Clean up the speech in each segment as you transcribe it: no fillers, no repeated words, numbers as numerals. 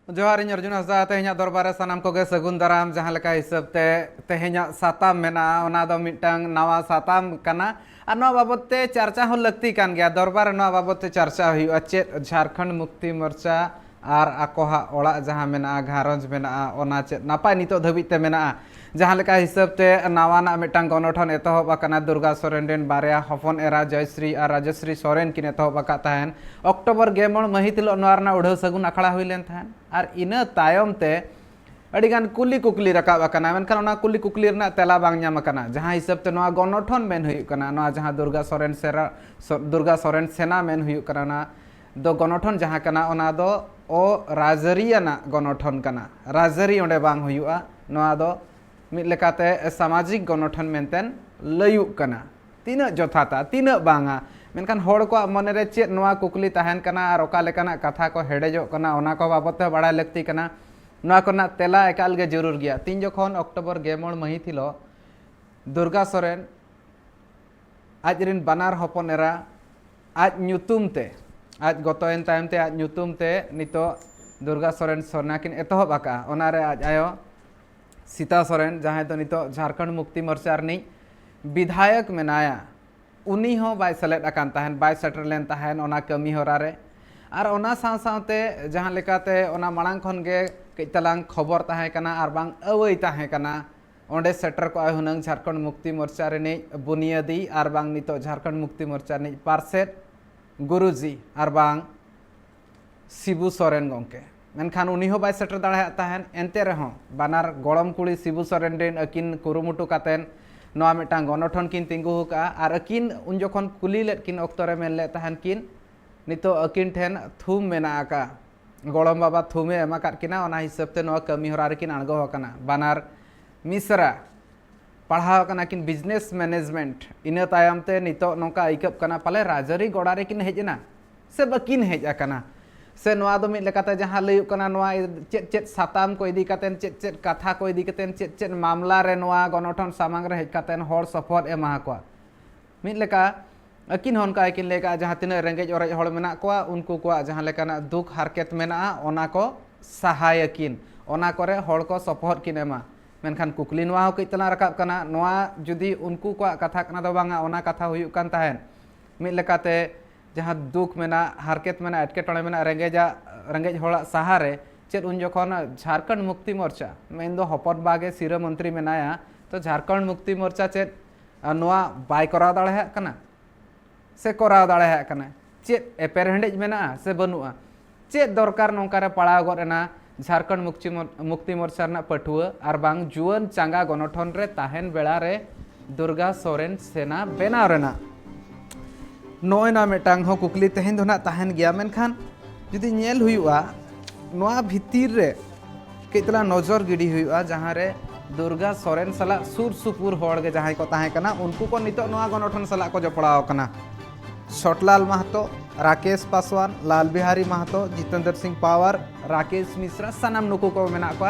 जोहार इन अर्जुन हंसदा तेहना दरबार सानाम को सगुन दाराम जहाँ लेका हिसाब ते तेहना साताम मेना ओना दो मिटंग नवा साताम कना और नवा बाबत ते चर्चा हो लगती कान गया दरबार नवा बाबत ते चर्चा हुई चेत झारखंड मुक्ति मोर्चा और आकोहा ओड़ा जहाँ मेना घारंज मेना ओना चेत नापाय नितो धबित ते मेना जहाँ लेका हिसाब ते नवाना मिटंग गणठन एतहब आकना दुर्गा सोरेन रेन बारिया हफन एरा जयश्री और राजश्री सोरेन किन एतहब आका तहन अक्टोबर 9 महित हिलो नवारना उड़ाव सगुन अखड़ा हुई लेन तहन और इना तायम ते अड़ीगान कुली कुकली रकाब आकना मेनखान ओना कुली कुकली रना तेला बांग ᱧᱟᱢ आकना जहाँ हिसाब ते नवा गणठन मेन हुई कना नवा जहाँ दुर्गा सोरेन सेना मेन हुई कना ना दो गणठन जहाँ कना ओना दो ओ राजरियाना गणठन कना राजरी ओंडे बांग हुईआ नवा दो मिद लेकाते सामाजिक गणठन मेनतेन लयुक कना तीना जथाता तीना बांगा मेनखान होड़ को मन रे चेत नवा कुकली तहन कना और ओका लेकाना कथा को हेडेजो कना ओना को बाबत ते बड़ा लगती कना नवा कोना तेला एकाल गे जरूर गया तीन जखन अक्टोबर 9 महित हिलो दुर्गा सोरेन आजरिन बानार हपन एरा आज ᱧᱩᱛᱩᱢ ते आज गतोन तायम ते आज ᱧᱩᱛᱩᱢ ते नितो दुर्गा सोरेन सोना किन एतहब आका ओनारे आज आयो सीता सोरेन जहाँ तो नितो झारखंड मुक्ति मोर्चा रनी विधायक मेनाया उनी हो बाय सेलेद आकान तहन बाय सेटर लेन तहन ओना कमी होरा रे और ओना साव सावते जहाँ लेकाते ओना मांग खन गे कइतलांग खबर ताहे कना और बांग अवई ताहे कना ओंडे सेटर को हुनंग झारखंड मुक्ति मोर्चा रे बुनियादी और बांग नितो झारखंड मुक्ति मोर्चा नी पार्षद गुरुजी और बांग शिबू सोरेन गंके मेनखान उनी हो बाय सेटर दाड़ा तहन एनते रहो बानार गड़म कुड़ी शिबू सोरेन रेन अकिन कुरुमुटु कातेन नवा मिटांग गणठन किन तिंगु हुका और अकिन उन जखन कुली लेत किन अक्तरे मेन ले तहन किन नितो अकिन ठेन थुम मेना आका गड़म बाबा थुमे एमा काट किना ओना हिसाब ते नवा कमी होरा रे किन अणगो हकना बानार मिसरा पढ़ाव कना किन बिजनेस मैनेजमेंट इना तायम ते नितो नोका इकप कना पाले राजरी गोड़ा रे किन हेजना से बकिन हेज आकना से नवा दो मिद लेकाते जहाँ लयु कना नवा चेत चेत साताम को इदी कातेन चेत चेत कथा को इदी कातेन चेत चेत मामला रे नवा गणठन सामांग रे हेज कातेन होड़ सपोर्ट एमा को मिद लेका अकिन होनका अकिन लेका जहाँ तिना रेंगेज ओरेज होड़ मेना कोआ उनको को जहाँ लेकाना दुख हारकेत मेना ओना को सहाय किन ओना करे होड़ को सपोर्ट किन एमा मेनखान कुकली नवा हो कइतला रकाब कना नवा जुदी उनको को कथा कना दो बांगा ओना कथा हुयुक कान तहन मिद लेकाते जहाँ दुख मेना हारकेत मेना एटकेटोड़े मेना रेंगेज होड़ा सहारे चेत उन जखन झारखंड मुक्ति मोर्चा मेन दो हपन बागे सिरा मंत्री मेनाया तो झारखंड मुक्ति मोर्चा चेत नवा बाय कराव दाड़े कना से कराव दाड़े कना चेत एपेर हेंडेज मेना से बनुआ चेत दरकार नोंकारे पड़ाव गना झारखंड मुक्ति मोर्चा रना पटुआ और बांग जुआन चांगा गणठन रे ताहेन बेड़ा रे दुर्गा सोरेन सेना बेनाव रेना नोयना मिटांग हो कुकली तेहन दोना ताहन गया मेनखान जुदी नेल हुआ नोआ भितिर रे कइतला नजर गिडी हुआ जहाँ रे दुर्गा सोरेन सला सुर सुपुर होड़ गे जहाँ को ताहे कना उनको को नितो नोआ गणठन सला को जपड़ाव कना छोटलाल महतो राकेश पासवान लाल बिहारी महतो जितेंद्र सिंह पावर राकेश मिश्रा सानाम नुकु को मेना को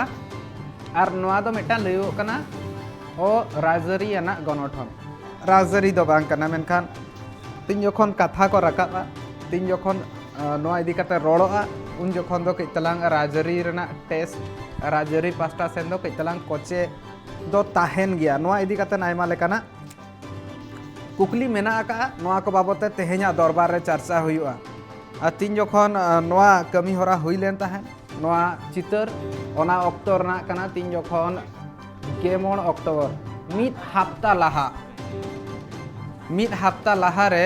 और नोआ दो मिटान लयो कना ओ राजरी याना गणठन राजरी दो बांग कना मेनखान तीन जखन कथा को रकाबा तीन जखन नोआ इदी काते रोड़ोआ उन जखन दो कइतलांग राजरी रेना टेस्ट राजरी पास्टा सेन दो कइतलांग कोचे दो ताहेन गया नोआ इदी काते आयमा लेकाना कुकली मेना आका नोआ को बाबते तेहेना दरबार रे चर्चा हुआ और तीन जखन नोआ कमी होरा हुई लेन ताहेन नोआ चितर ओना अक्तो रना कना तीन जखन 9 अक्टोबर मिद हफ्ता लहा रे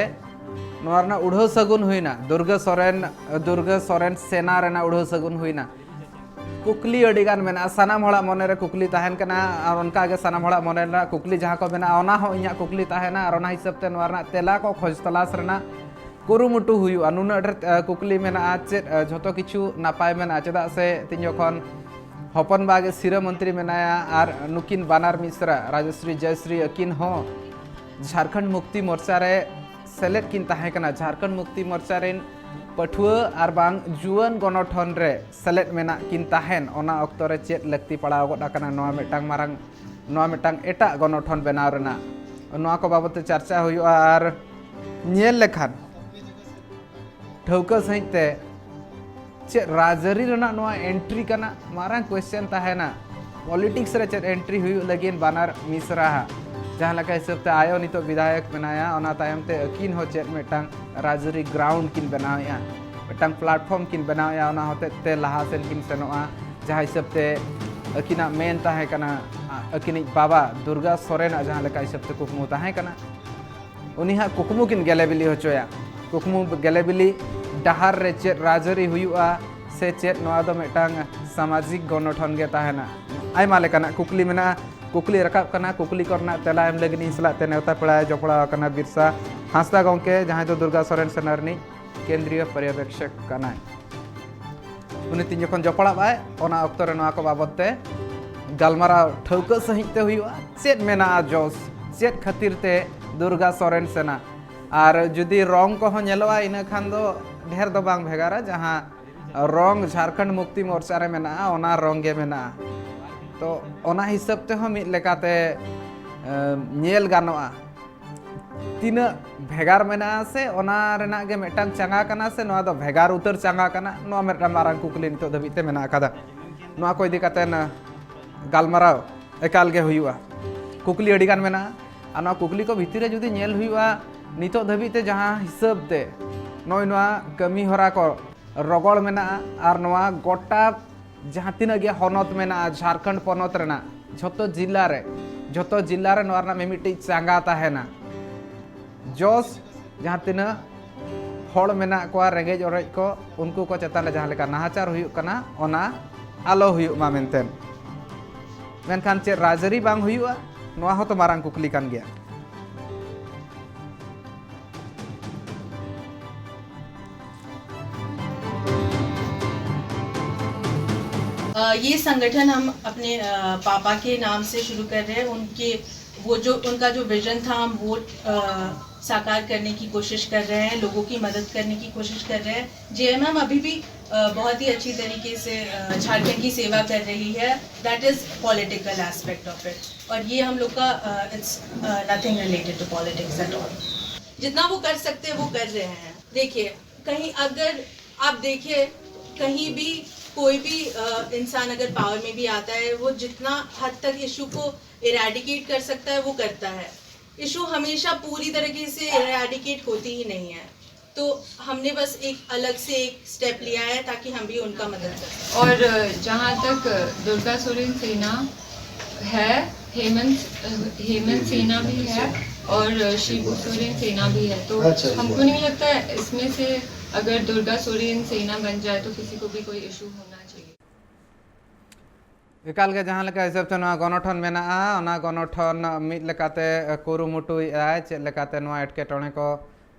नोरना उड़ो सगुन हुईना दुर्गा सोरेन सेना रेना उड़ो सगुन हुईना कुकली अडिगान मेना सानाम होड़ा मने रे कुकली ताहेन कना और उनका के सानाम होड़ा मने रे कुकली जहाँ को मेना ओना हो इया कुकली ताहेना और ओना हिसाब ते नोरना तेला को खोज तलाश रेना कुरुमुटु हुयुआ नुना कुकली मेना चेत झोतो किछु नापाय मेना चेदा से तीन जखन हपन बागे सिरा मंत्री मेनाया और नुकिन बानार मिश्रा राजश्री जयश्री अकिन हो झारखंड मुक्ति मोर्चा रे सेलेद किन ताहे कना झारखंड मुक्ति मोर्चा रेन पठुआ और बांग जुआन गणठन रे सेलेद मेना किन ताहेन ओना अक्तो रे चेत लगती पड़ाव गड कना नोआ मिटांग मारंग नोआ मिटांग एटा गणठन बेनाव रेना नोआ को बाबते चर्चा हुयुआ और नेल लेखान ठौका सहित ते चे राजरी रना नोआ एंट्री कना मारांग क्वेश्चन ताहेना पॉलिटिक्स रे चे एंट्री हुई लगिन बानार मिसरा जहाँ लका हिसाब ते आयो नितो विधायक बनाया ओना तायम ते अकिन हो चे मेटांग राजरी ग्राउंड किन बनाया मेटांग प्लेटफॉर्म किन बनाया ओना होते ते लहा सेन किन सेनोआ जहाँ हिसाब ते अकिना मेन ताहे कना अकिनी बाबा दुर्गा सोरेन जहाँ लका हिसाब ते कुकमु ताहे कना उनी हा कुकमु किन गेलेबिली होचोया कुकमु गेलेबिली डहार रे चे राजरी हुआ से चे नोआ दो मेटांग सामाजिक गणठन गे ताहेना आयमा लेकाना कुकली मेना कुकली रकाब कना कुकली करना तेला एम लगिन इसला ते नेवता पड़ा जपड़ा कना बिरसा हांसदा गंके जहाँ दो दुर्गा सोरेन सेनारनी केंद्रीय पर्यवेक्षक कना उनी तीन जखन जपड़ा बाय ओना अक्तो रे नोआ को बाबत ते गलमारा ठौका सहित ते हुआ चेत मेना जोस चेत खातिर ते दुर्गा सोरेन सेना और जुदी रंग को नेलोआ इना खान दो ढेर दो बांग भेगारा जहाँ रंग झारखंड मुक्ति मोर्चा रे मेना ओना रंग गे मेना तो ओना हिसाब ते हम लेकाते नेल गानोआ तीना भेगार मेना से ओना रेना गे मेटांग चंगा कना से नोआ दो भेगार उतर चंगा कना नोआ मेटा मारांग कुकली नितो धबिते मेना कादा नोआ को इदी काते न गालमाराव एकाल गे हुआ कुकली अडिगान मेना आ नोआ कुकली को भितर रे जुदी नेल हुआ नितो धबिते जहाँ हिसाब ते नोय नोआ कमी होरा को रगड़ मेना और नोआ गोटा जहाँ तीना गे हनत मेना झारखंड पनत रेना झोतो जिला रे नोआ रना मिमिटी चांगा ताहेना जोस जहाँ तीना हड़ मेना को रेंगेज ओरेज को उनको को चेतान रे जहाँ लेका नाहाचार हुयुक कना ओना आलो हुयुक मा मेनतेन मेनखान चे राजरी बांग हुयुआ नोआ हो तो मारांग कुकली कान गया ये संगठन हम अपने पापा के नाम से शुरू कर रहे हैं। उनका जो विजन था हम वो साकार करने की कोशिश कर रहे हैं, लोगों की मदद करने की कोशिश कर रहे हैं। जेएमएम अभी भी बहुत ही अच्छी तरीके से झारखंड की सेवा कर रही है। That is political aspect of it और ये हम लोग का it's nothing related to politics at all. जितना वो कर सकते हैं वो कर रहे हैं। देखिए कहीं अगर आप देखिए कहीं भी कोई भी इंसान अगर पावर में भी आता है वो जितना हद तक इशू को इरेडिकेट कर सकता है वो करता है। इशू हमेशा पूरी तरीके से इरेडिकेट होती ही नहीं है, तो हमने बस एक अलग से एक स्टेप लिया है ताकि हम भी उनका मदद कर सकें। और जहाँ तक दुर्गा सोरेन सेना है, हेमंत सेना भी है और शिबू सोरेन सेना भी है, तो हमको नहीं लगता है इसमें से अगर दुर्गा सोरेन सेना बन जाए तो किसी को भी कोई इशू होना चाहिए। एकाल के जहाँ लेका हिसाब ते नोआ गणठन मेना ओना गणठन मिद लेकाते कुरुमुटुया चेद लेकाते नोआ एटकेटोणे को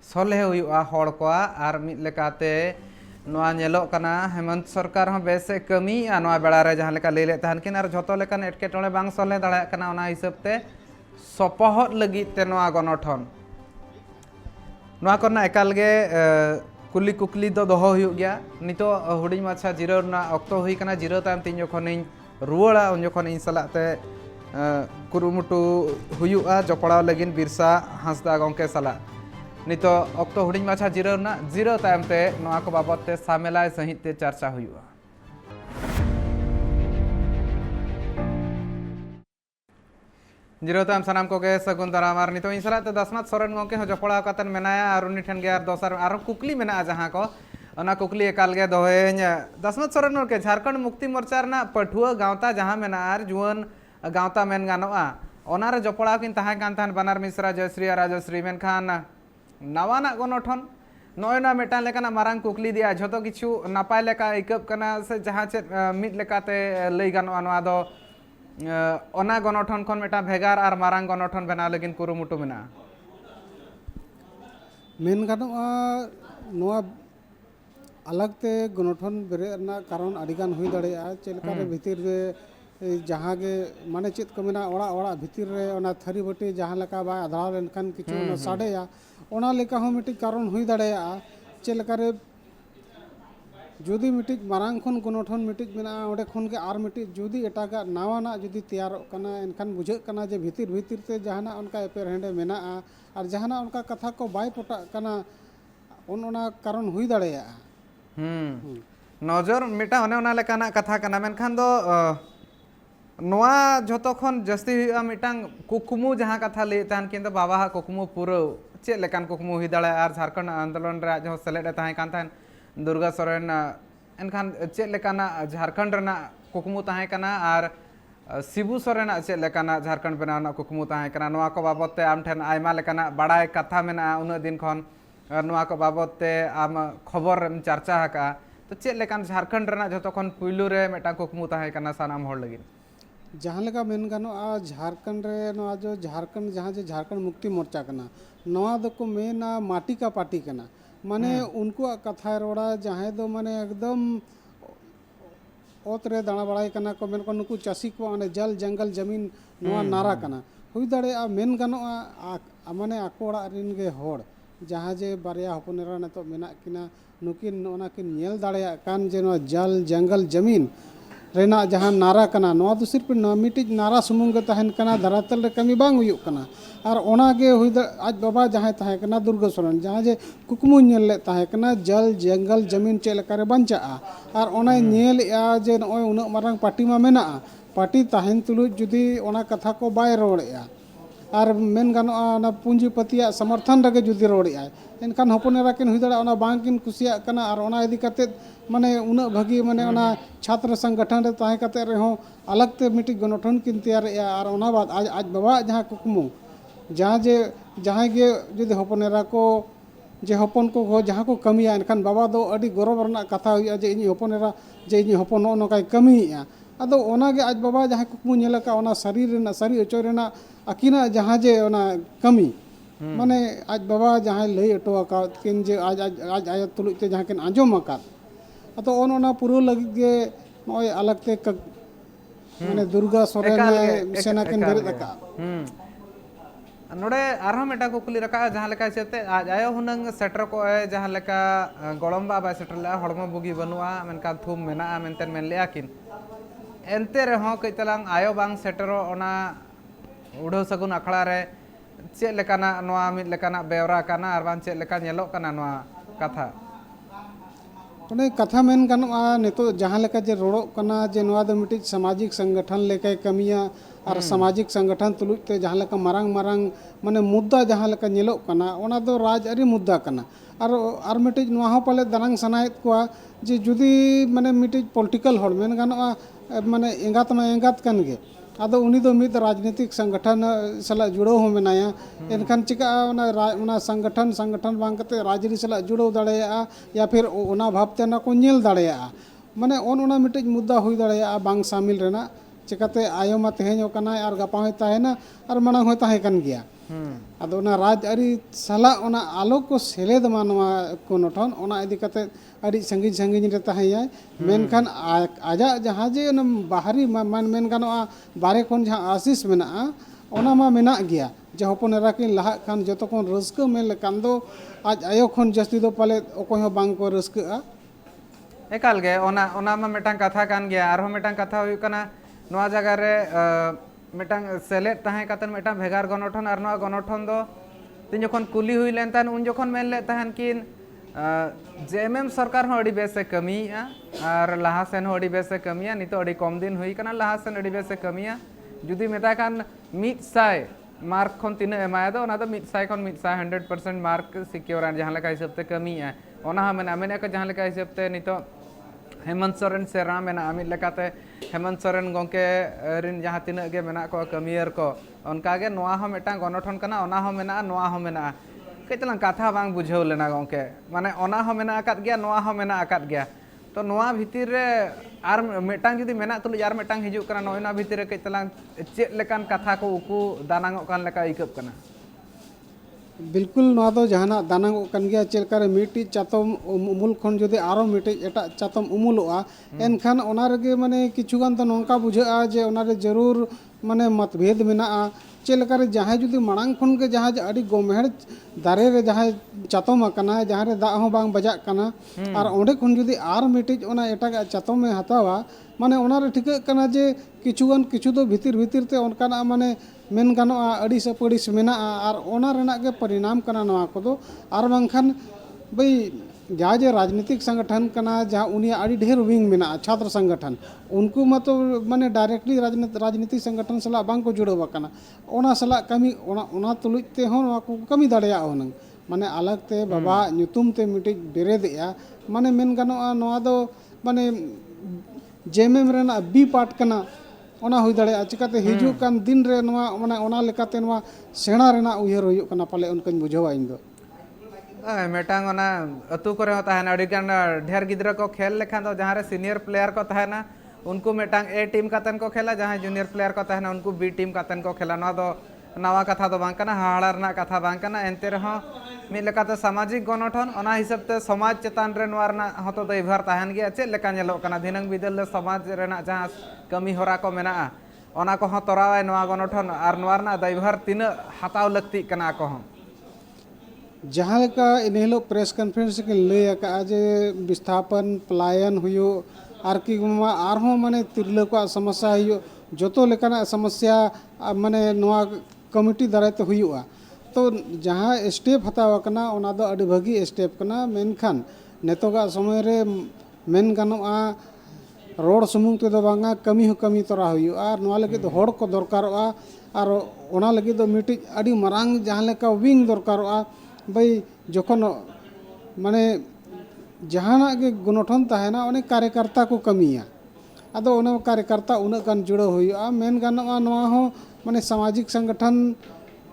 सलहे हुयुआ हड़ को आर मिद लेकाते नोआ नेलोग कना हेमंत सरकार हो बेसे कमी नोआ बेड़ा रे जहाँ लेका लेले तहन किन आर झोतो लेकान एटकेटोणे बांग सलहे दाड़ा कना ओना हिसाब ते सपोहद लगित ते नोआ गणठन नोआ करना एकाल गे कुली कुकली दो दोहो हुयुग गया नितो हुडिंग माछा जिराव ना अक्तो हुई कना जिराव ताम तीन जखनिन रुवाड़ा उन जखन इन सलाते कुरुमुटु हुयुआ जपड़ाव लगिन बिरसा हांसदा गंके सला नितो अक्तो हुडिंग माछा जिराव ना जिराव तायम ते नोआ को बाबत ते सामेलाय सहित ते चर्चा हुयुआ। जिराव तायम सनाम को गे सगुन दाराम आर नितो इन सलाते दसनाथ सोरेन गंके हो जपड़ाव कातन मेनाया आर उनी ठेन गे आर दोसर आर कुकली मेना जहाँ को ओना कुकली एकाल गे दोहेñ दसमत सोरेन के झारखंड मुक्ति मोर्चा रना पठुआ गावता जहाँ मेना आर जुआन गावता मेन गानोआ ओना रे जपड़ाव किन ताहे कान ताहन बानार मिश्रा जयश्री और राजश्री मेनखान नवाना गणठन नय ना मेटान लेकाना मारांग कुकली दिया झोतो किछु नापाय लेका इकब कना से जहाँ चेद मिद लेकाते लई गानोआ नोआ दो ओना गणठन खन मेटा भेगार आर मारांग गणठन बना लगिन कुरुमुटु मेना मेन गानोआ नोआ अलग ते गणठन बेरेना कारण अडिगान हुई दाड़ेया चेलका रे भितिर रे जहाँ गे माने चेत को मेना ओड़ा ओड़ा भितिर रे ओना थरी बटी जहाँ लेका बा आधार लेनखान किछु ओना साडेया ओना लेका हो मिटी कारण हुई दाड़ेया चेलका रे जुदी मिटी मारांग खन गणठन मिटी मेना ओडे खन के आर मिटी जुदी एटागा नावाना जुदी तैयार कना एनखान बुझे कना जे भितिर भितिर ते जहाना उनका एपेर हेंडे मेना और जहाना उनका कथा को बाय पटा कना ओना कारण हुई दाड़ेया। नजर मिटा ओने ओना लेकाना कथा कना मेनखान दो नोआ जतो खन जस्ती हुआ मिटांग कुकमु जहां कथा ले तान किन बाबा हा कुकमु पूरा चेक लेकान कुकमु हुई दाड़ा और झारखंड आंदोलन रे जो सेलेद ताहे कान थान दुर्गा सोरेन एनखान चेक लेकाना झारखंड रना कुकमु ताहे कना और शिबू सोरेन चेक लेकाना झारखंड बनाना कुकमु ताहे कना नोआ को बाबत ते आम ठेन आयमा लेकाना बड़ाय कथा मेना उन दिन खन नोआ को बाबत ते आम खबर चर्चा हका तो चेक लेकान झारखंड रना जतो खन पुइलु रे मेटा कुकमु ताहे कना सानाम होड़ लगी जहाँ लेका मेन गानोआ झारखंड रे नोआ जो झारखंड जहाँ जो झारखंड मुक्ति मोर्चा कना नोआ दो को मेना माटी का पार्टी कना माने उनको कथा रोड़ा जहाँ दो माने एकदम ओत रे दाना बड़ाई कना को मेन को नुकु चासी को माने जल जंगल जमीन नोआ नारा कना हुई दाड़े मेन गानोआ माने आको ओड़ा रिन गे होड़ जहाँ जे बारिया हपनेरा ने तो मेना किना नुकिन ओना किन नेल दाड़े कान जे नोआ जल जंगल जमीन रेना जहाँ नारा कना नोआ तो सिर्फ मिट्टी नारा सुमुंग तहन कना धरातल रे कमी बांग हुयुग कना और ओनागे हुई आज बाबा जहाँ तहे कना दुर्गा सोरेन जहाँ जे कुकमु नेल ले तहे कना जल जंगल जमीन चेक लेकारे बंचाआ और ओना नेल या जे नोय उना मारंग पार्टी मा मेना पार्टी तहन तुलुज जुदी ओना कथा को बाय रोड़ेआ और मेन गानोआ ओना पूंजीपतिया समर्थन रगे जुदी रोड़ेआ एनखान हपनेरा किन हुई दाड़ा ओना बांग किन कुसिया कना और ओना इदी काते माने उना भगी माने ओना छात्र संगठन रे ताहे काते रे हो अलग ते मिटी गठन किन तैयार और ओना बाद आज बाबा जहाँ कुकमु जहाँ गे जुदी हपनेरा को जे हपन को जहाँ को कमिया एनखान बाबा दो अडी गौरव रना कथा हुई जे इन हपनेरा जे इन हपन नोकाय कमिया अदो ओनागे आज बाबा जहाँ कुकमु नेलका ओना सारी रेना सारी अचो रेना अकिना जहाँ जे ओना कमी माने आज बाबा जहाँ लई अटो आका किन जे आज आज आज आय तुलुज ते जहाँ किन आंजम आका अतो ओना पुरो लगी गे नोय अलग ते माने दुर्गा सोरेन सेना किन बेरे दका नोड़े आरहो मेटा कुकली रखा जहाँ लेका हिसाबते आज आयो हुनंग सेटर को जहाँ लेका गड़म्बा बाय सेटर ले हड़मो बुगी बनुआ मेनका थुम मेना मेनतेन मेन लेया किन एनते रहो कई तलांग आयो बांग सेटरो ओना उड़ो सगुन अखड़ा रे चेक लेकाना नोआ मिद लेकाना बेवरा काना और बांग चेक लेका नेलो काना नोआ कथा ओने कथा मेन गानोआ नितो जहाँ लेका जे रोड़ो कना जे नोआ दो मिटी सामाजिक संगठन लेके कमिया और सामाजिक संगठन तुलुज ते जहाँ लेका मारंग मारंग माने मुद्दा जहाँ लेका नेलो कना ओना दो राजआरी मुद्दा कना और मिटी नोआ हो पाले दानांग सनायत कोआ जे जुदी माने मिटी पॉलिटिकल होड़ मेन गानोआ माने एंगात मा एंगात कन गे आदो उनी दो मिद राजनीतिक संगठन सला जुड़ो हो मेनाया एनखान चिका ओना संगठन बांग कते राजरी सला जुड़ो दाड़ेया या फिर ओना भाबते ना को नेल दाड़ेया माने ओना मिटे मुद्दा हुई दाड़ेया बांग शामिल रेना चिकाते आयो मा तेहेញओकना और गापा होय ताहेना और मांग होय ताहे कन गया आदो ओना राजआरी सला ओना आलो को सेलेद मानवा को नठन ओना इदी कते अड़ी संगीन संगीन रे ताहेया मेनखान आजा जहाँ जे ओना बाहरी मान मेन गानोआ बारे खन जहाँ आशीष मेना ओना मा मेना गया जे हपनेरा किन लहा खान जतो खन रस्का मेन लेकान दो आज आयो खन जस्ती दो पाले ओकोय हो बांग को रस्का एकाल गे ओना मा मेटांग कथा कान गया आरो मेटांग कथा हुई कना नोआ जगह रे मेटांग सेलेट ताहे कातन मेटांग भेगार गणठन और नोआ गणठन दो तीन जखन कुली हुई लेन तान उन जखन मेन ले ताहन किन जेएमएम सरकार हो अड़ी बेसे कमिया और लहा सेन हो अड़ी बेसे कमिया नितो अड़ी कम दिन हुई कना लहा सेन अड़ी बेसे कमिया जुदी मेता कान 100 मार्क खन तीन एमाया दो ओना दो 100 खन 100% मार्क सिक्योर आन जहाँ लेका हिसाबते कमिया ओना हा मेना मेना को जहाँ लेका हिसाबते नितो हेमंत सोरेन से राम मेना आमित लेकाते हेमंत सोरेन गोंके रिन जहाँ तीन गे मेना को कमियर को उनका गे नोआ हो मेटा गणठन कना ओना हो मेना नोआ हो मेना कईतलांग कथा बांग बुझाव लेना गोंके माने ओना हो मेना आकात गया नोआ हो मेना आकात गया तो नोआ भीतर रे आर मेटांग जुदी मेना तुलुज आर मेटांग हिजुक कना नोना भीतर रे कईतलांग चेक लेकान कथा को उकु दानांगो कान लेका इकब कना बिल्कुल नोआ दो जहाना दानांगो कन गया चेलकारे मिटी चातम उमुल खन जुदी आरो मिटी एटा चातम उमुलोआ एनखान ओना रेगे माने किछुगान तो नोंका बुझाआ जे ओना रे जरूर माने मतभेद मेना चेलकारे जहाँ जुदी मांग खन के जहाँ अड़ी गोमेहड़ दारे रे जहाँ चातम कना जहाँ रे दा हो बांग बजा कना और ओंडे खन जुदी आर मिटी ओना एटा चातम में हतावा माने ओना रे ठिक कना जे किछुगान किछु दो भीतर ते ओनकाना माने मेन गानोआ अड़ी सपड़िस मेना और ओना रेना के परिणाम कना नोआ को दो और बांखान भाई जहाँ जे राजनीतिक संगठन कना जहाँ उनिया आड़ी ढेर विंग मेना छात्र संगठन उनको मतो माने डायरेक्टली राजनीतिक संगठन सला बांग को जुड़ो बकना ओना सला कमी ओना तुलुज ते हो नवा को कमी दाड़ेया होनंग माने अलग ते बाबा ᱧᱩᱛᱩᱢ ते मिटिज बेरेदेया माने मेन गानोआ नवा दो माने जेएमएम रेना बी पार्ट कना ओना हुई दाड़ेया चिकाते हिजू कान दिन रे नवा माने ओना लेकाते नवा सेणा रेना उयहर हुयुग कना पाले उनकन बुझावा इन दो मेटांग ओना अतु करे हो तहना अडिगान ढेर गिद्रा को खेल लेखान दो जहाँ रे सीनियर प्लेयर को तहना उनको मेटांग ए टीम कातन को खेला जहाँ जूनियर प्लेयर को तहना उनको बी टीम कातन को खेला नवा दो नवा कथा दो बांग कना हाड़ा रना कथा बांग कना एनते रहो मिद लेकाते सामाजिक गणठन ओना हिसाब ते समाज चेतान रे नवा रना हतो दायभार तहन गया चेद लेका नेलोग कना दिनंग बिदल समाज रेना जहाँ कमी होरा को मेना ओना को हो तोरावाय नवा गणठन आर नवा रना दायभार तिना हताव लक्ति कना को जहाँ लेका इन हिलोग प्रेस कॉन्फ्रेंस के लय आका जे विस्थापन पलायन हुयो आर की आरहों माने तिरले को समस्या हुयो जोतो लेकाना समस्या माने नवा कमिटी दारायते हुयुआ तो जहाँ स्टेप हताव कना ओना दो अडी भागी स्टेप कना मेनखान नेतोगा समय रे मेन गानोआ रोड सुमुंग ते दो बांगा कमी हो कमी तोरा हुयुआ आर नवा लगे दो होड़ को दरकारोआ आर ओना लगे दो मिटी अडी मरांग जहाँ लेका विंग दरकारोआ भाई जोखन माने जहाना के गणठन तहना अनेक कार्यकर्ता को कमिया अदो उन कार्यकर्ता उन्हें गान जुड़ो हुआ मेन गानोआ नवा हो माने सामाजिक संगठन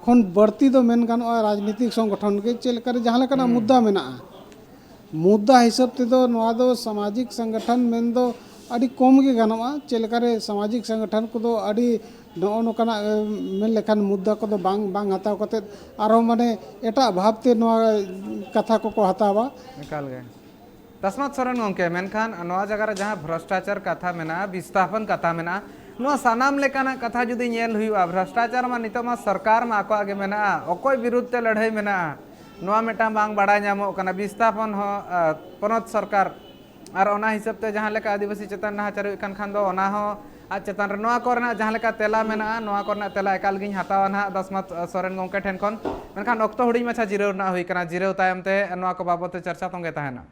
खन बढ़ती दो मेन गानोआ राजनीतिक संगठन के चलकर जहाँ लेकाना मुद्दा मेना मुद्दा हिसाब ते दो नवा दो सामाजिक संगठन मेन दो अड़ी कम के गानोआ चलकर सामाजिक संगठन को दो अड़ी नो नोकाना मेन लेखान मुद्दा को दो बांग बांग हताव कते आरो माने एटा भावते नवा कथा को हतावा निकाल गए तस्मात सरन गंके मेनखान नवा जगह रे जहाँ भ्रष्टाचार कथा मेना विस्थापन कथा मेना नवा सानाम लेकाना कथा जुदी नेल हुआ भ्रष्टाचार मा नितो मा सरकार मा को आगे मेना अकोय विरुद्ध ते लड़ाई मेना नवा मेटा बांग बाड़ा नामो कना विस्थापन हो पनत सरकार और ओना हिसाब ते जहाँ लेका आदिवासी चेतन नाहाचार कान खान दो ओना हो आज चेतन रे नवा कोरना जहाँ लेका तेला मेना नवा कोरना तेला एकाल गिन हतावा ना दसमत सोरेन गंके ठेन खन मेनखान अक्तो हुडी माछा जिराव ना हुई कना जिराव तायम ते नवा को बाबत ते चर्चा तोंगे ताहेना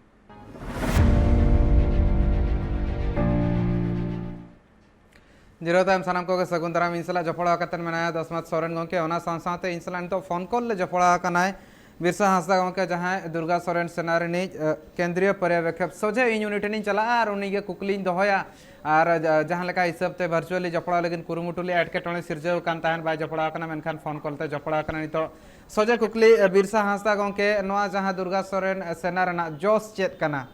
जिराव तायम सानाम को सगुन दाराम इंसला जपड़ा कतन मेना दसमत सोरेन गंके ओना साथे इंसला तो फोन कॉल ले जपड़ा कनाय बिरसा हांसदा गंके जहाँ दुर्गा सोरेन सेना रे केंद्रीय पर्यवेक्षक सोझे इन यूनिट नी चला और उनी कुकली दोहया और जहाँ लेका हिसाब ते वर्चुअली जपड़ा लेकिन कुरुमुटुली एटकेटणे सिरजाव कान ताहन बाय जपड़ा कना मेनखान फोन कॉल ते जपड़ा कना नितो सोझे कुकली बिरसा हांसदा गंके नवा जहाँ दुर्गा सोरेन सेना रेना जोश चेत कना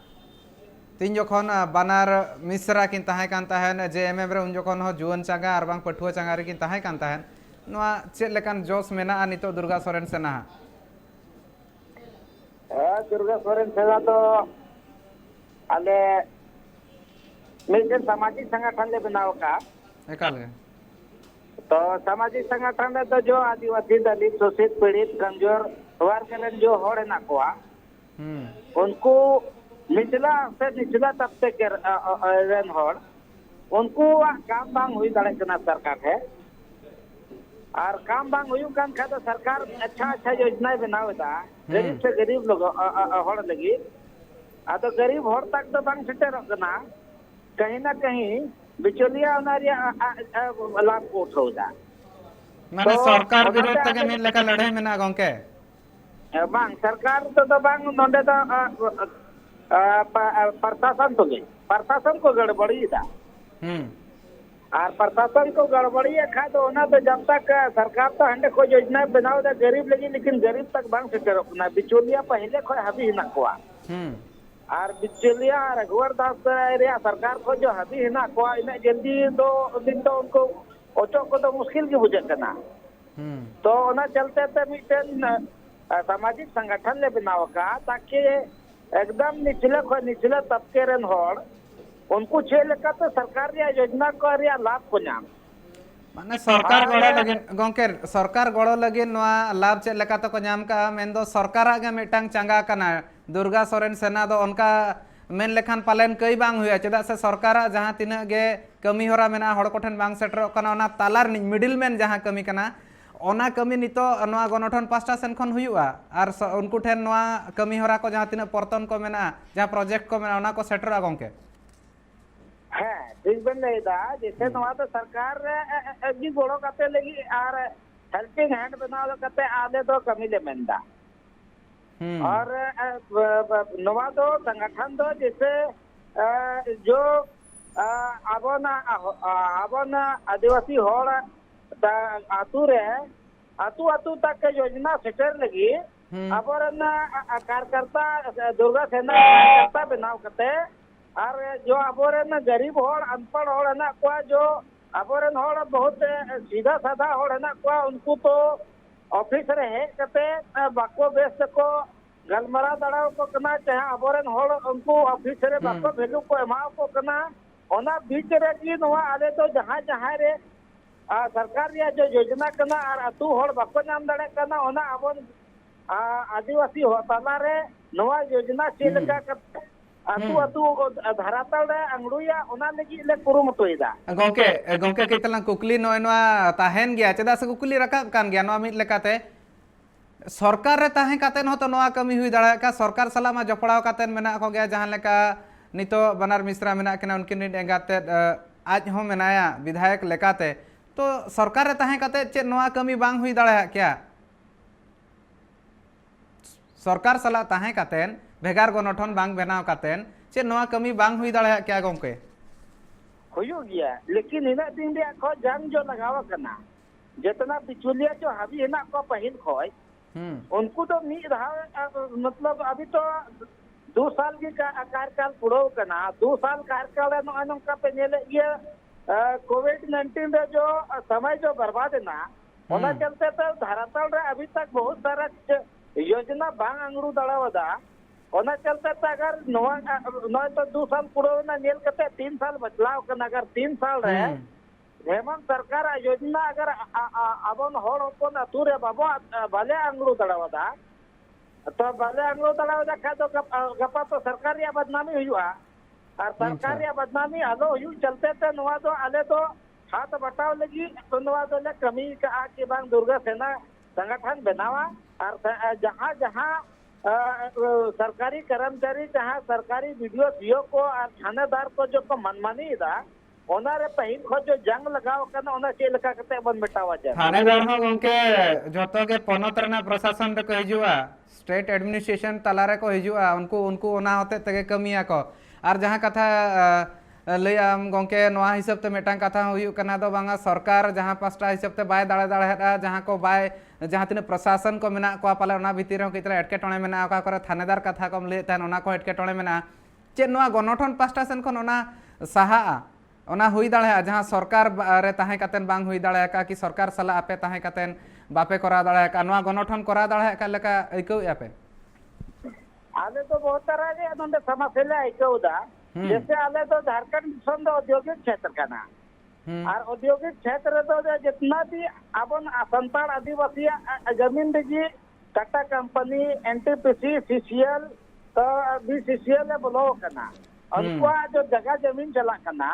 तीन जखन बानार मिश्रा किन ताहे कान ताहन जेएमएम रे उन जखन हो जुवन चांगा और बांग पठुआ चांगा रे किन ताहे कान ताहन नवा चेत लेकान जोश मेना नितो दुर्गा सोरेन सेना दुर्गा सोरेन सेना तो आले मिलकर सामाजिक संगठन ले बनाव का एकाल गए तो सामाजिक संगठन में तो जो आदिवासी दलित शोषित पीड़ित कमजोर वर्ग के जो होड़ है ना कोआ उनको निचला से निचला तबके के रेन होड़ उनको काम बांग हुई दाड़े कना सरकार है और काम बांग हुई काम खा तो सरकार अच्छा अच्छा योजना बनावेदा गरीब से गरीब लोग होड़ लगी आ तो गरीब होड़ तक तो बांग सेटेर कना कहीं ना कहीं बिचौलिया लाभ को उठाउदा माने सरकार विरोध तक मिल लेका लड़ाई में ना गंके बांग सरकार तो बांग नोंडे तो प्रशासन को गड़बड़ी था और प्रशासन को गड़बड़ी खा तो ना तो जब तक सरकार तो हंडे कोई योजना बनाओ दे गरीब लगी लेकिन गरीब तक बांग सेटेर ना बिचौलिया पहले कोई हबी ना कोआ और बिचौलिया रघुवर दास एरिया सरकार को जो हबी है ना को इन जल्दी दो दिन तो उनको ओचो को तो मुश्किल की बुझे करना तो ना चलते थे मिटन सामाजिक संगठन ले बनाव का ताकि एकदम निचले तबके रेन होड़ उनको छे लेका तो सरकार रे योजना को रे लाभ को नाम माने सरकार गड़ो लगे गंके सरकार गड़ो लगे नवा लाभ चे लेका तो को नाम का मेन दो सरकार आगे मिटांग चंगा कना दुर्गा सोरेन सेना दो उनका मेन लेखान पालन कई बांग हुआ चेदा से सरकार जहाँ तीना गे कमी होरा मेना होड़ कोठन बांग सेटर कना ओना तालार मिडिल मैन जहाँ कमी कना ओना कमी नितो नवा गणठन पास्टा सेन खन हुयुआ आर उनको ठेन नवा कमी होरा को जहाँ तीन पर्तन को मेना जहाँ प्रोजेक्ट को मेना ओना को सेटरा गोंके हाँ ठीक बन रही था जैसे नवा तो सरकार जी गोड़ो करते लगी और हेल्पिंग हैंड बनाओ करते आधे तो कमी ले मेंदा और नवा तो संगठन तो जैसे जो आबोना आदिवासी होड़ आतु रे आतु तक के योजना सेटर लगी अबोरन कार्यकर्ता दुर्गा सेना कार्यकर्ता बनाव करते और जो अबोरन गरीब होड़ अनपढ़ होड़ है ना को जो अबोरन होड़ बहुत सीधा साधा होड़ है ना को उनको तो ऑफिस रे हेज करते बाको बेस को गलमरा दड़ाव को कना चाहे अबोरन होड़ उनको ऑफिस रे बाको वैल्यू को एमाव को कना ओना बीच रे की नवा आले तो जहां जहां रे सरकार रे जो योजना कना और अतु होड़ बाको नाम दड़े कना ओना अबोन आदिवासी होताला रे नवा योजना चेलका करते अतु अतु धरातल रे अंगड़ुया ओना लगी ले कुरुमुटुइदा गोंके गोंके केतला कुकली नोय नवा ताहेन गया चेदा से कुकली रकाब कान गया नवा मिट लेकाते सरकार रे ताहे कातेन होतो नवा कमी हुई दाड़ा का सरकार सलामा जपड़ाव कातेन मेना को गया जहां लेका नितो बनार मिश्रा मेना केना उनकिन एंगाते आज हो मेनाया विधायक लेकाते तो सरकार रे ताहे काते चे नवा कमी बांग हुई दाड़ा क्या सरकार सला ताहे कातेन भेगार गणठन बांग बनाव कातेन चे नवा कमी बांग हुई दाड़ा क्या गोंके हुयो गया लेकिन इना दिन रे को जंग जो लगावा करना जितना बिचुलिया जो हावी है ना को पहिल खोय उनको तो मतलब अभी तो 2 साल की कार्यकाल पुरो करना 2 साल कार्यकाल नौका पे ये कोविड-19 रे जो समय जो बर्बाद है ना होना चलते तो धरातल रे अभी तक बहुत सारा योजना बांग अंगड़ू दड़ावदा होना चलते तो अगर नौ तो 2 साल पुरो ना नेल करते 3 साल बचलाव करना अगर 3 साल रहे हेमंत सरकार योजना अगर अबन होड़ होपन अतु रे बाबो भले अंगड़ू दड़ावदा तो भले अंगड़ू दड़ावदा खा तो गपा तो सरकार या बदनामी हुआ और सरकार या बदनामी आलो हुई चलते थे नवा तो आले तो हाथ बटाव लगी तो नवा तो ले कमी का आके बांग दुर्गा सेना संगठन बनावा और जहाँ जहाँ सरकारी कर्मचारी जहाँ सरकारी वीडियो सीओ को और थानेदार को जो को मनमानी था ओनारे पहिल खो जो जंग लगाव कना ओना चे लका कते बन मिटावा जाय थानेदार हो गोंके जतो के पनत रना प्रशासन रे को हिजुआ स्टेट एडमिनिस्ट्रेशन तलारे को हिजुआ उनको ओना होते तगे कमिया को और जहां कथा लैम गोंके नवा हिसाब ते मेटांग कथा हुयु कना दो बांगा सरकार जहां पास्टा हिसाब ते बाय दाड़े दाड़े जहां को बाय जहां तिने प्रशासन को मेना को पाले ओना भीतर हो कितरा एटके टणे मेना का करे थानेदार कथा को ले तन ओना को एटके टणे मेना चे नवा गणठन पास्टा सेन खन ओना साहा ओना हुई दाड़े जहां सरकार रे ताहे कातेन बांग हुई दाड़े का कि सरकार सला आपे ताहे कातेन बापे करा दाड़े का नवा गणठन करा दाड़े का लेका इको आपे आले तो बहुत तरह के नंदे समस्या आइकौदा जैसे आले तो झारखंड मिशन औद्योगिक क्षेत्र का ना और औद्योगिक क्षेत्र तो जितना भी अपन संतान आदिवासी जमीन दीजिए टाटा कंपनी एनटीपीसी सीसीएल तो बीसीसीएल बोलो करना उनको जो जगह जमीन चला करना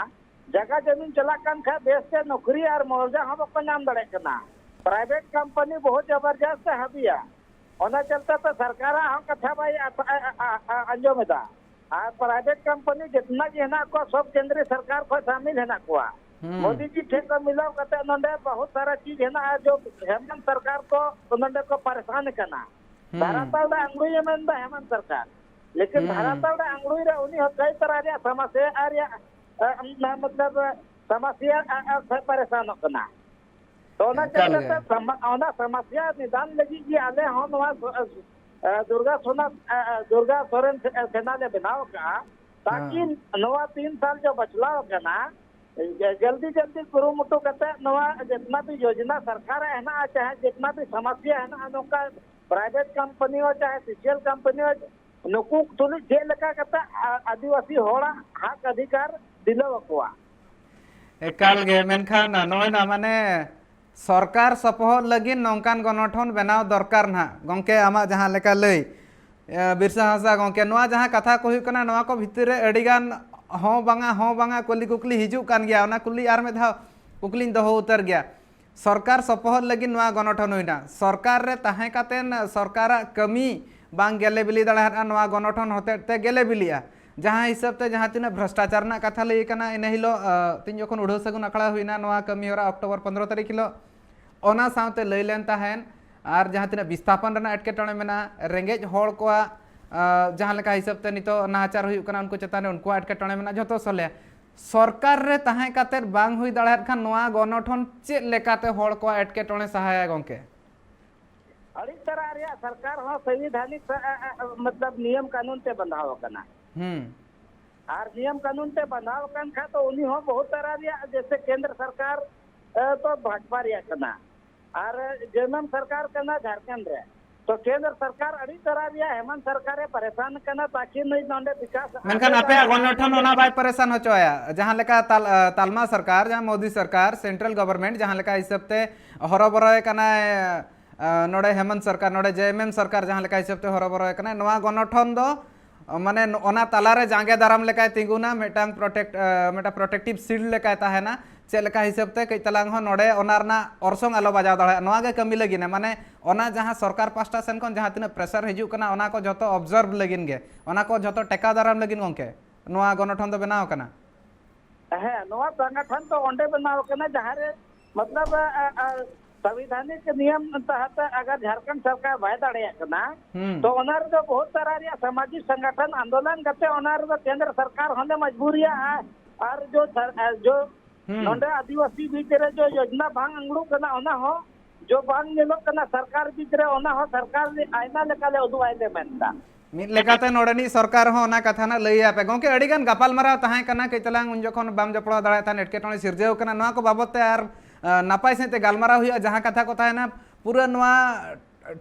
जगह जमीन चला खा देश के नौकरी और मुआवजा हम अपन नाम दड़े करना प्राइवेट कंपनी बहुत जबरदस्त हबिया होना चलता तो सरकार हम कथा भाई अंजो में था प्राइवेट कंपनी जितना जी है ना को सब केंद्रीय सरकार को शामिल है ना को मोदी जी ठेका मिलाव करते नंदे बहुत सारा चीज है ना जो हेमंत सरकार को नंदे को परेशान करना धरातल अंगुई में हेमंत सरकार लेकिन धरातल अंगुई रे उन्हीं कई तरह रे समस्या आ मतलब समस्या परेशान करना तो ना चलते ओना समस्या निदान लगी कि आले हम दुर्गा सोरेन सेना ले बनाव का ताकि नवा 3 साल जो बचलाव करना जल्दी जल्दी कुरुमुटु करते नवा जितना भी योजना सरकार है ना चाहे जितना भी समस्या है ना नौका प्राइवेट कंपनी हो चाहे सीसीएल कंपनी हो नुकू तुली जे लका करते आदिवासी होड़ा हक अधिकार दिलो वकुआ एकाल गे मेनखान नोय ना माने सरकार सपोहद लगी नौकान गणठन बनाव दरकार ना गोंके आमा जहां लेका लई बिरसा हासा गोंके नवा जहां कथा को हुई कना नवा को भितर अडिगान हो बांगा कुली कुकली हिजू कान गया ओना कुली आर में धाव कुकली दहो उतर गया सरकार सपोहद लगी नवा गणठन हुईना सरकार रे ताहें कातेन सरकार कमी बांग गेले बिली दाड़ा नवा गणठन होते ते गेले बिलिया जहाँ हिसाब ते जहाँ तीना भ्रष्टाचार ना कथा लई कना इन हिलो तीन जखन उड़ो सगुन अखड़ा हुईना नवा कमी होरा अक्टोबर 15 तारीख हिलो ओना सावते लई लेन ताहेन और जहाँ तीना विस्थापन रना एटकेटणे मेना रेंगेज होड़ को जहाँ लेका हिसाब ते नितो नाचार हुई कना उनको चेतान उनको एटकेटणे मेना जतो सले सरकार रे ताहें काते बांग हुई दाड़ात खान नवा गणठन चेद लेकाते होड़ को एटकेटणे सहाय गंके अड़ी तरह रे सरकार हो संवैधानिक मतलब नियम कानून ते बंधाव कना और नियम कानून ते बंधाव कन खा तो उन्हीं हो बहुत तरह रे जैसे केंद्र सरकार तो भाजपा रे कना और जेमन सरकार कना झारखंड रे तो केंद्र सरकार अड़ी तरह रे हेमंत सरकार परेशान कना ताकि नहीं नोंडे विकास मेनखान आपे गणठन ओना बाय परेशान होचोया जहां लेका तालमा सरकार जहां मोदी सरकार सेंट्रल गवर्नमेंट जहां लेका हिसाब ते हरबरय कना नोडे हेमंत सरकार नोडे जेएमएम सरकार जहां लेका हिसाब ते हरबरय कना नवा गणठन दो माने ओना तालारे जांगे दाराम लेका तिंगुना मेटांग प्रोटेक्टिव शील्ड लेका ताहेना चेक लेका हिसाब ते कई तलांग हो नोडे ओनारना ऑर्सोंग आलो बजाव दाड़ा नवा गे कमी लगिन माने ओना जहां सरकार पास्टा सेन कोन जहां तिना प्रेशर हिजु कना ओना को जतो ऑब्जर्व लगिन गे ओना को जतो टेका दाराम लगिन गंके नवा गणठन दो बनाव कना है नवा संगठन तो ओंडे बनाव कना जहां रे मतलब संवैधानिक नियम तहत अगर झारखंड सरकार भाई दाड़िया कना तो ओनार दो बहुत तरह रे सामाजिक संगठन आंदोलन करते ओनार दो केंद्र सरकार होने मजबूरिया और जो नोंडे आदिवासी बीच रे जो योजना बांग अंगड़ू कना ओना हो जो बांग नेलो कना सरकार बीच रे ओना हो सरकार ने आईना लेका ले उदु आइले मेनता मिद लेकाते नोडनी सरकार हो ओना कथा ना लई आपे गंके अडिगान गपाल माराव ताहे कना कई तलांग उन जखन बाम जपड़ा दाड़ा था एटकेटणे सिरजेव कना नवा को बाबत ते आर नापाय सहित गालमारा हुआ जहाँ कथा को ताहेना पूरा नवा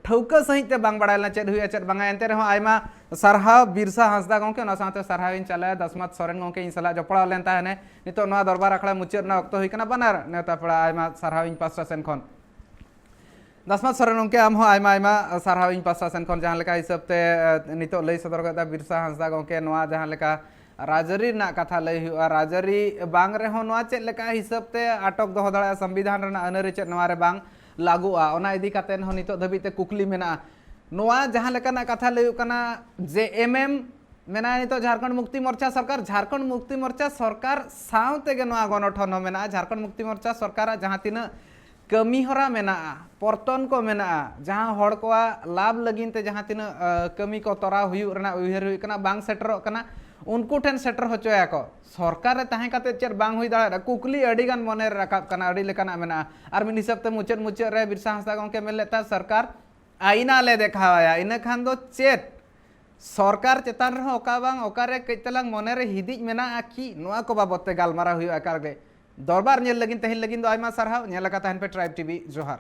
ठौका सहित बांग बड़ायला चेद हुआ चेद बांगा एंते रहो आयमा सरहाव बिरसा हांसदा गंके ओना साथे सरहाव इन चला दसमत सोरेन गंके इन सला जपड़ा लेन ताहेने नितो नवा दरबार अखड़ा मुचाद ना अक्तो हुई कना बनार नेता पड़ा आयमा सरहाव इन पास्टा सेन खन दसमत सोरेन गंके आम हो आयमा आयमा सरहाव इन पास्टा सेन खन जहाँ लेका हिसाब ते नितो लई सदर गदा बिरसा हांसदा गंके नवा जहाँ लेका राजरी ना कथा लई हुआ राजरी बांग रे हो नवा चेद लेका हिसाब ते अटक दोहो दाड़ा संविधान रना अनरी चेद नवा रे बांग लागुआ ओना इदी कातेन हो नितो धबी ते कुकली मेना नवा जहाँ लेका ना कथा लई कना जेएमएम मेना नितो झारखंड मुक्ति मोर्चा सरकार सावते गे नवा गणठन हो मेना झारखंड मुक्ति मोर्चा सरकार जहाँ तीना कमी हरा मेना परतन को मेना जहाँ हड़ को लाभ लगिन ते जहाँ तीना कमी को तोरा हुयु रना उयहर हुई कना बांग सेटरो कना उनको ठेन सेटर होचोया को सरकार ताहें काते चेर बांग हुई दाड़ा कुकली अडिगान मने राकाब कना अडि लेकाना मेना आर मिन हिसाब ते मुचाद रे बिरसा हांसदा गंके मेन लेता सरकार आईना ले देखावाया इन खान दो चेत सरकार चेतान रहो ओका बांग ओकारे कई तलांग मने रे हिदिज मेना आखी नोआ को बाबते गालमारा हुई आकार गे दरबार नेल लगिन तहिन लगिन दो आयमा सरहाव नेल का ताहन पे ट्राइब टीवी जोहार।